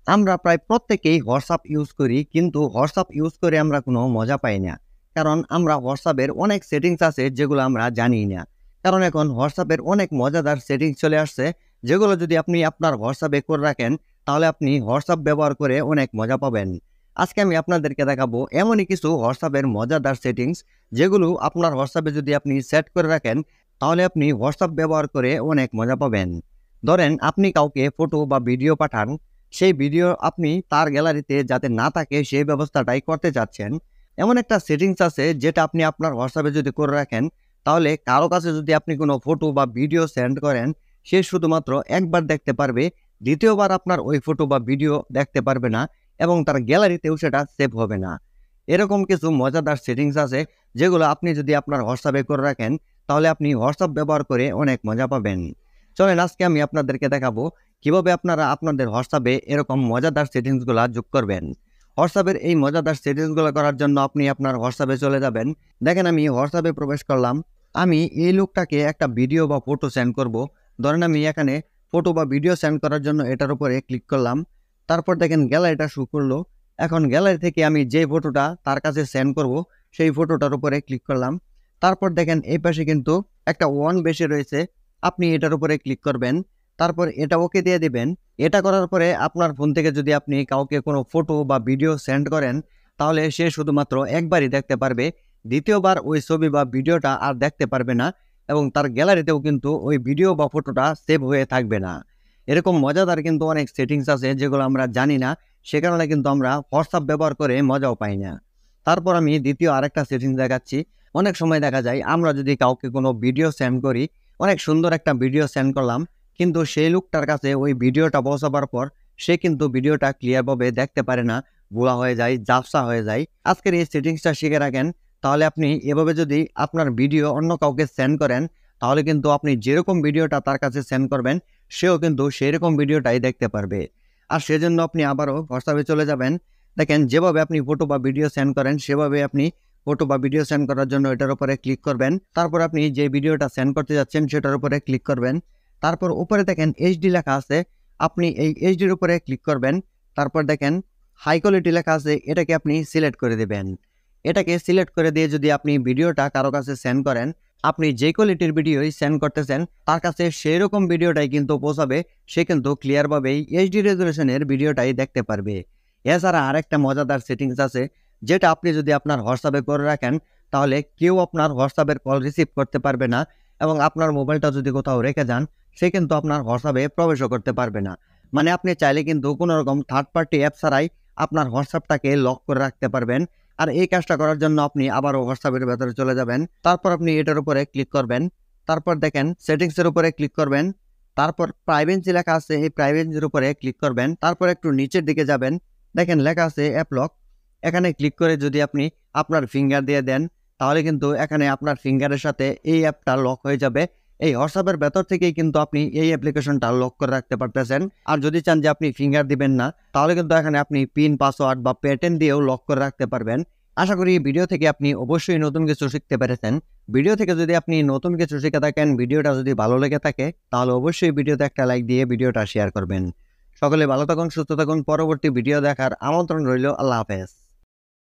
আমরা প্রায় প্রত্যেকেই হোয়াটসঅ্যাপ ইউজ করি, কিন্তু হোয়াটসঅ্যাপ ইউজ করে আমরা কোনো মজা পাই না। কারণ আমরা হোয়াটসঅ্যাপের অনেক সেটিংস আছে যেগুলো আমরা জানি না। কারণ এখন হোয়াটসঅ্যাপের অনেক মজাদার সেটিংস চলে আসছে, যেগুলো যদি আপনি আপনার হোয়াটসঅ্যাপে করে রাখেন, তাহলে আপনি হোয়াটসঅ্যাপ ব্যবহার করে অনেক মজা পাবেন। আজকে আমি আপনাদেরকে দেখাবো এমনই কিছু হোয়াটসঅ্যাপের মজাদার সেটিংস, যেগুলো আপনার হোয়াটসঅ্যাপে যদি আপনি সেট করে রাখেন, তাহলে আপনি হোয়াটসঅ্যাপ ব্যবহার করে অনেক মজা পাবেন। ধরেন আপনি কাউকে ফটো বা ভিডিও পাঠান, সেই ভিডিও আপনি তার গ্যালারিতে যাতে না থাকে সেই ব্যবস্থাটাই করতে চাচ্ছেন। এমন একটা সেটিংস আছে যেটা আপনি আপনার হোয়াটসঅ্যাপে যদি করে রাখেন, তাহলে কারো কাছে যদি আপনি কোনো ফটো বা ভিডিও সেন্ড করেন, সে শুধুমাত্র একবার দেখতে পারবে, দ্বিতীয়বার আপনার ওই ফটো বা ভিডিও দেখতে পারবে না এবং তার গ্যালারিতেও সেটা সেভ হবে না। এরকম কিছু মজাদার সেটিংস আছে, যেগুলো আপনি যদি আপনার হোয়াটসঅ্যাপে করে রাখেন, তাহলে আপনি হোয়াটসঅ্যাপ ব্যবহার করে অনেক মজা পাবেন। চলেন আজকে আমি আপনাদেরকে দেখাবো কিভাবে আপনারা আপনাদের হোয়াটসঅ্যাপে এরকম মজাদার সেটিংসগুলো যোগ করবেন। হোয়াটসঅ্যাপের এই মজাদার সেটিংসগুলো করার জন্য আপনি আপনার হোয়াটসঅ্যাপে চলে যাবেন। দেখেন আমি হোয়াটসঅ্যাপে প্রবেশ করলাম। আমি এই লোকটাকে একটা ভিডিও বা ফটো সেন্ড করব। ধরেন আমি এখানে ফটো বা ভিডিও সেন্ড করার জন্য এটার উপরে ক্লিক করলাম। তারপর দেখেন গ্যালারিটা শো করলো। এখন গ্যালারি থেকে আমি যে ফটোটা তার কাছে সেন্ড করব, সেই ফটোটার উপরে ক্লিক করলাম। তারপর দেখেন এই পাশে কিন্তু একটা ওয়ান বেশি রয়েছে, আপনি এটার উপরে ক্লিক করবেন। তারপর এটা ওকে দিয়ে দিবেন। এটা করার পরে আপনার ফোন থেকে যদি আপনি কাউকে কোনো ফটো বা ভিডিও সেন্ড করেন, তাহলে সে শুধুমাত্র একবারই দেখতে পারবে, দ্বিতীয়বার ওই ছবি বা ভিডিওটা আর দেখতে পারবে না এবং তার গ্যালারিতেও কিন্তু ওই ভিডিও বা ফটোটা সেভ হয়ে থাকবে না। এরকম মজাদার কিন্তু অনেক সেটিংস আছে যেগুলো আমরা জানি না, সে কারণে কিন্তু আমরা হোয়াটসঅ্যাপ ব্যবহার করে মজাও পাই না। তারপর আমি দ্বিতীয় আরেকটা সেটিংস দেখাচ্ছি। অনেক সময় দেখা যায় আমরা যদি কাউকে কোনো ভিডিও সেন্ড করি, অনেক সুন্দর একটা ভিডিও সেন্ড করলাম, কিন্তু সেই লোকটার কাছে ওই ভিডিওটা পৌঁছাবার পর সে কিন্তু ভিডিওটা ক্লিয়ারভাবে দেখতে পারে না, ভুয়া হয়ে যায়, ঝাপসা হয়ে যায়। আজকের এই সেটিংসটা শিখে রাখেন, তাহলে আপনি এভাবে যদি আপনার ভিডিও অন্য কাউকে সেন্ড করেন, তাহলে কিন্তু আপনি যেরকম ভিডিওটা তার কাছে সেন্ড করবেন, সেও কিন্তু সেই রকম ভিডিওটাই দেখতে পারবে। আর সেজন্য আপনি আবারও হোয়াটসঅ্যাপে চলে যাবেন। দেখেন যেভাবে আপনি ফটো বা ভিডিও সেন্ড করেন, সেভাবে আপনি ফটো বা ভিডিও সেন্ড করার জন্য এটার উপরে ক্লিক করবেন। তারপর আপনি যে ভিডিওটা সেন্ড করতে যাচ্ছেন সেটার উপরে ক্লিক করবেন। তারপর উপরে দেখেন এইচডি লেখা আছে, আপনি এই এইচডির উপরে ক্লিক করবেন। তারপর দেখেন হাই কোয়ালিটি লেখা আছে, এটাকে আপনি সিলেক্ট করে দেবেন। এটাকে সিলেক্ট করে দিয়ে যদি আপনি ভিডিওটা কারো কাছে সেন্ড করেন, আপনি যে কোয়ালিটির ভিডিওই সেন্ড করতেছেন তার কাছে সেই রকম ভিডিওটাই কিন্তু পৌঁছাবে, সে কিন্তু ক্লিয়ারভাবেই এইচডি রেজলিউশনের ভিডিওটাই দেখতে পারবে। এছাড়া আরেকটা মজাদার সেটিংস আছে, যেটা আপনি যদি আপনার হোয়াটসঅ্যাপে করে রাখেন, তাহলে কেউ আপনার হোয়াটসঅ্যাপের কল রিসিভ করতে পারবে না এবং আপনার মোবাইলটা যদি কোথাও রেখে যান, সে কিন্তু আপনার হোয়াটসঅ্যাপে প্রবেশও করতে পারবে না। মানে আপনি চাইলে কিন্তু কোনো রকম থার্ড পার্টি অ্যাপ ছাড়াই আপনার হোয়াটসঅ্যাপটাকে লক করে রাখতে পারবেন। আর এই কাজটা করার জন্য আপনি আবারও হোয়াটসঅ্যাপের ভেতরে চলে যাবেন। তারপর আপনি এটার উপরে ক্লিক করবেন। তারপর দেখেন সেটিংসের উপরে ক্লিক করবেন। তারপর প্রাইভেসি লেখা আছে, এই প্রাইভেসির উপরে ক্লিক করবেন। তারপর একটু নিচের দিকে যাবেন। দেখেন লেখা আছে অ্যাপ লক। এখানে ক্লিক করে যদি আপনি আপনার ফিঙ্গার দিয়ে দেন, তাহলে কিন্তু এখানে আপনার ফিঙ্গারের সাথে এই অ্যাপটা লক হয়ে যাবে। এই হোয়াটসঅ্যাপের ভেতর থেকেই কিন্তু আপনি এই অ্যাপ্লিকেশনটা লক করে রাখতে পারতেছেন। আর যদি চান যে আপনি ফিঙ্গার দিবেন না, তাহলে কিন্তু এখানে আপনি পিন, পাসওয়ার্ড বা প্যাটার্ন দিয়েও লক করে রাখতে পারবেন। আশা করি এই ভিডিও থেকে আপনি অবশ্যই নতুন কিছু শিখতে পেরেছেন। ভিডিও থেকে যদি আপনি নতুন কিছু শিখে থাকেন, ভিডিওটা যদি ভালো লেগে থাকে, তাহলে অবশ্যই ভিডিওতে একটা লাইক দিয়ে ভিডিওটা শেয়ার করবেন। সকলে ভালো থাকুন, সুস্থ থাকুন। পরবর্তী ভিডিও দেখার আমন্ত্রণ রইল। আল্লাহ হাফেজ।